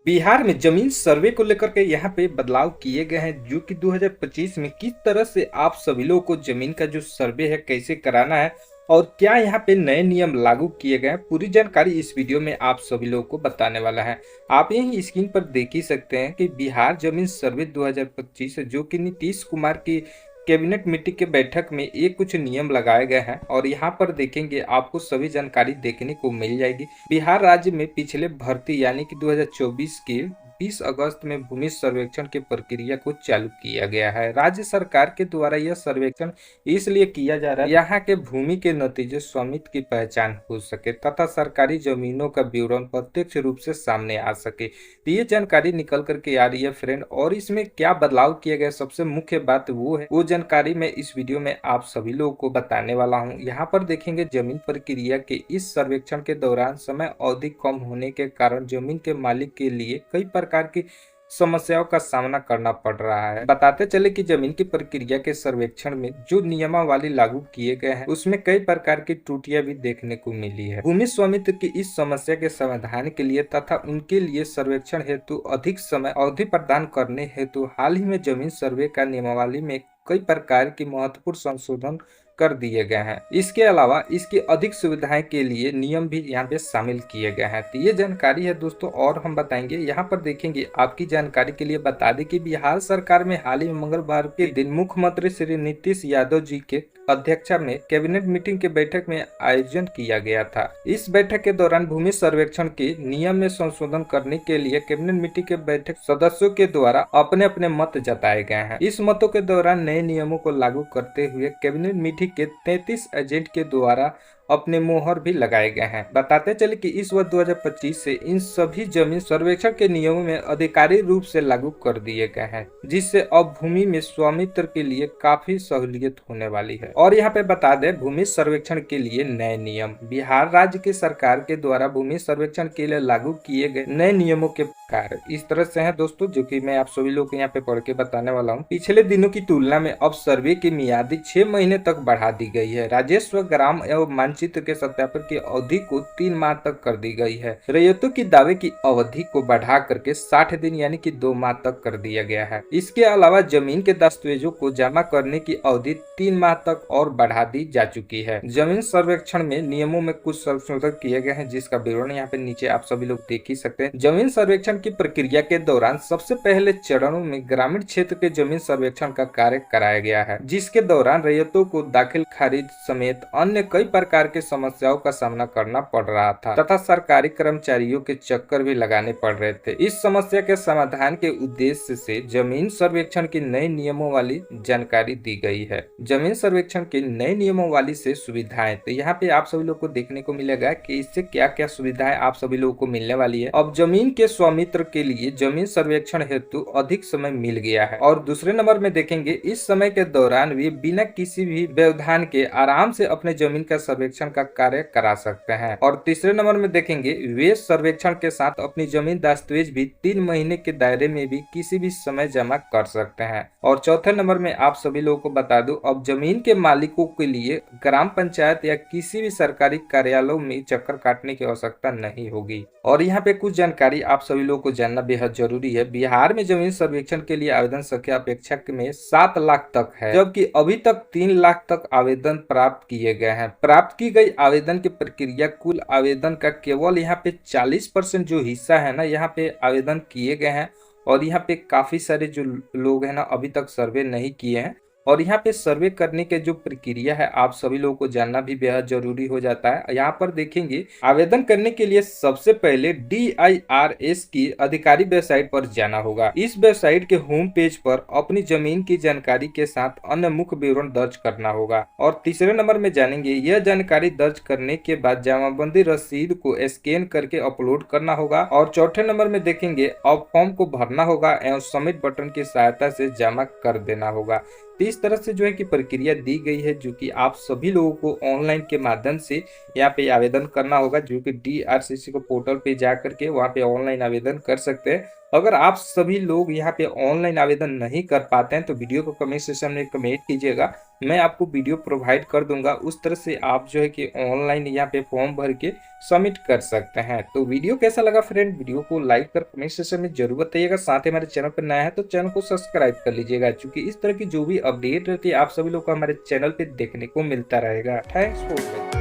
बिहार में जमीन सर्वे को लेकर के यहाँ पे बदलाव किए गए हैं जो कि 2025 में किस तरह से आप सभी लोगों को जमीन का जो सर्वे है कैसे कराना है और क्या यहाँ पे नए नियम लागू किए गए हैं, पूरी जानकारी इस वीडियो में आप सभी लोगों को बताने वाला है। आप यही स्क्रीन पर देख ही सकते हैं कि बिहार जमीन सर्वे 2025 जो कि नीतीश कुमार की कैबिनेट मीटिंग के बैठक में ये कुछ नियम लगाए गए हैं और यहाँ पर देखेंगे आपको सभी जानकारी देखने को मिल जाएगी। बिहार राज्य में पिछले भर्ती यानी कि 2024 के 20 अगस्त में भूमि सर्वेक्षण की प्रक्रिया को चालू किया गया है। राज्य सरकार के द्वारा यह सर्वेक्षण इसलिए किया जा रहा है यहाँ के भूमि के नतीजे स्वामित्व की पहचान हो सके तथा सरकारी जमीनों का विवरण प्रत्यक्ष रूप से सामने आ सके। तो ये जानकारी निकल करके आ रही है फ्रेंड, और इसमें क्या बदलाव किया गया सबसे मुख्य बात वो है, वो जानकारी मैं इस वीडियो में आप सभी लोगों को बताने वाला हूँ। यहाँ पर देखेंगे जमीन प्रक्रिया के इस सर्वेक्षण के दौरान समय अवधि कम होने के कारण जमीन के मालिक के लिए कई प्रकार की समस्याओं का सामना करना पड़ रहा है। बताते चले कि जमीन की प्रक्रिया के सर्वेक्षण में जो नियमावली लागू किए गए हैं उसमें कई प्रकार की त्रुटियां भी देखने को मिली है। भूमि स्वामित्व की इस समस्या के समाधान के लिए तथा उनके लिए सर्वेक्षण हेतु अधिक समय अवधि प्रदान करने हेतु हाल ही में जमीन सर्वे का नियमावली में कई प्रकार की महत्वपूर्ण संशोधन कर दिए गए हैं। इसके अलावा इसकी अधिक सुविधाएं के लिए नियम भी यहाँ पे शामिल किए गए हैं। तो ये जानकारी है दोस्तों, और हम बताएंगे यहाँ पर देखेंगे आपकी जानकारी के लिए बता दें कि बिहार सरकार में हाल ही में मंगलवार के दिन मुख्यमंत्री श्री नीतीश यादव जी के अध्यक्षता में कैबिनेट मीटिंग के बैठक में आयोजन किया गया था। इस बैठक के दौरान भूमि सर्वेक्षण के नियम में संशोधन करने के लिए कैबिनेट मीटिंग के बैठक सदस्यों के द्वारा अपने अपने मत जताए गए हैं। इस मतों के दौरान नए नियमों को लागू करते हुए कैबिनेट मीटिंग के 33 एजेंट के द्वारा अपने मोहर भी लगाए गए हैं। बताते चले कि इस वर्ष 2025 से इन सभी जमीन सर्वेक्षण के नियमों में आधिकारिक रूप से लागू कर दिए गए हैं, जिससे अब भूमि में स्वामित्व के लिए काफी सहूलियत होने वाली है। और यहाँ पे बता दें भूमि सर्वेक्षण के लिए नए नियम, बिहार राज्य की सरकार के द्वारा भूमि सर्वेक्षण के लिए लागू किए गए नए नियमों के कार्य इस तरह से हैं दोस्तों, जो कि मैं आप सभी लोग को यहाँ पे पढ़ के बताने वाला हूँ। पिछले दिनों की तुलना में अब सर्वे की मियादी 6 महीने तक बढ़ा दी गई है। राजस्व ग्राम एवं मानचित्र के सत्यापन की अवधि को 3 माह तक कर दी गई है। रैयतों की दावे की अवधि को बढ़ा करके 60 दिन यानी कि 2 माह तक कर दिया गया है। इसके अलावा जमीन के दस्तावेजों को जमा करने की अवधि 3 माह तक और बढ़ा दी जा चुकी है। जमीन सर्वेक्षण में नियमों में कुछ संशोधन किए गए हैं, जिसका विवरण यहाँ पे नीचे आप सभी लोग देख ही सकते हैं। जमीन सर्वेक्षण की प्रक्रिया के दौरान सबसे पहले चरणों में ग्रामीण क्षेत्र के जमीन सर्वेक्षण का कार्य कराया गया है, जिसके दौरान रैयतों को दाखिल खारिज समेत अन्य कई प्रकार के समस्याओं का सामना करना पड़ रहा था तथा सरकारी कर्मचारियों के चक्कर भी लगाने पड़ रहे थे। इस समस्या के समाधान के उद्देश्य से जमीन सर्वेक्षण की नए नियमों वाली जानकारी दी गई है। जमीन सर्वेक्षण के नए नियमों वाली से सुविधाएं, तो यहाँ पे आप सभी लोग को देखने को मिलेगा कि इससे क्या क्या सुविधाएं आप सभी लोगों को मिलने वाली है। अब जमीन के स्वामित्व के लिए जमीन सर्वेक्षण हेतु अधिक समय मिल गया है। और दूसरे नंबर में देखेंगे इस समय के दौरान वे बिना किसी भी व्यवधान के आराम से अपने जमीन का सर्वेक्षण का कार्य करा सकते हैं। और तीसरे नंबर में देखेंगे वे सर्वेक्षण के साथ अपनी जमीन दस्तावेज भी 3 महीने के दायरे में भी किसी भी समय जमा कर सकते हैं। और चौथे नंबर में आप सभी लोगों को बता दूं, अब जमीन के मालिकों के लिए ग्राम पंचायत या किसी भी सरकारी कार्यालयों में चक्कर काटने की आवश्यकता नहीं होगी। और यहाँ पे कुछ जानकारी आप सभी लोगों को जानना बेहद जरूरी है। बिहार में जमीन सर्वेक्षण के लिए आवेदन संख्या अपेक्षक में 7 लाख तक है, जबकि अभी तक 3 लाख तक आवेदन प्राप्त किए गए हैं। प्राप्त की गई आवेदन की प्रक्रिया कुल आवेदन का केवल यहाँ पे 40% जो हिस्सा है ना, यहाँ पे आवेदन किए गए हैं। और यहाँ पे काफी सारे जो लोग हैं ना अभी तक सर्वे नहीं किए हैं। और यहाँ पे सर्वे करने के जो प्रक्रिया है आप सभी लोगों को जानना भी बेहद जरूरी हो जाता है। यहाँ पर देखेंगे आवेदन करने के लिए सबसे पहले DIRS की अधिकारी वेबसाइट पर जाना होगा। इस वेबसाइट के होम पेज पर अपनी जमीन की जानकारी के साथ अन्य मुख्य विवरण दर्ज करना होगा। और तीसरे नंबर में जानेंगे यह जानकारी दर्ज करने के बाद जमाबंदी रसीद को स्कैन करके अपलोड करना होगा। और चौथे नंबर में देखेंगे अब फॉर्म को भरना होगा एवं सबमिट बटन की सहायता से जमा कर देना होगा। तो इस तरह से जो है कि प्रक्रिया दी गई है, जो कि आप सभी लोगों को ऑनलाइन के माध्यम से यहाँ पे आवेदन करना होगा, जो कि DRCC को पोर्टल पे जा करके वहाँ पे ऑनलाइन आवेदन कर सकते हैं। अगर आप सभी लोग यहाँ पे ऑनलाइन आवेदन नहीं कर पाते हैं तो वीडियो को कमेंट सेक्शन में कमेंट कीजिएगा, मैं आपको वीडियो प्रोवाइड कर दूंगा। उस तरह से आप जो है कि ऑनलाइन यहाँ पे फॉर्म भर के सबमिट कर सकते हैं। तो वीडियो कैसा लगा फ्रेंड, वीडियो को लाइक कर कमेंट सेक्शन में जरूर बताइएगा। साथ ही हमारे चैनल पर नया है तो चैनल को सब्सक्राइब कर लीजिएगा, क्योंकि इस तरह की जो भी अपडेट रहती है आप सभी लोग को हमारे चैनल पे देखने को मिलता रहेगा। Thanks for